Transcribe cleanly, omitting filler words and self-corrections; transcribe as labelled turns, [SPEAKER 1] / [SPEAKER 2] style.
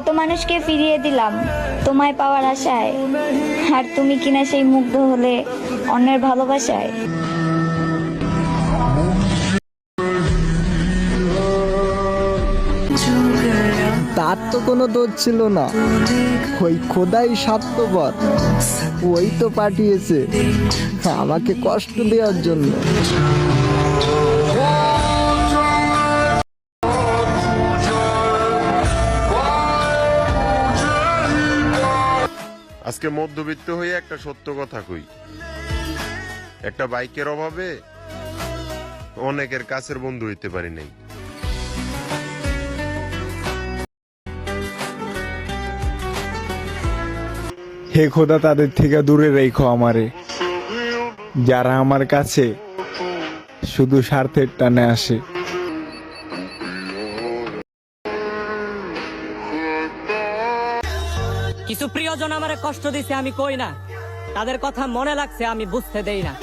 [SPEAKER 1] কত মানুষকে ফিরিয়ে দিলাম তোমায় পাওয়ার আশায়, আর তুমি কিনা সেই মুগ্ধ হলে অন্যের ভালোবাসায়।
[SPEAKER 2] তার তো কোনো দোষ ছিল না, ওই খোদাই স্বার্থপর। ওই তো পাঠিয়েছে আমাকে কষ্ট দেওয়ার জন্য।
[SPEAKER 3] আজকে মধ্যবিত্ত হয়ে একটা সত্য কথা কই, একটা বাইকের অভাবে অনেকের কাছের বন্ধু হইতে পারি নাই।
[SPEAKER 4] হে খোদা, তাদের থেকে দূরে রেখো আমারে, যারা আমার কাছে শুধু স্বার্থের টানে আসে।
[SPEAKER 5] কিছু প্রিয়জন আমারে কষ্ট দিছে আমি কই না, তাদের কথা মনে লাগছে আমি বুঝতে দেই না।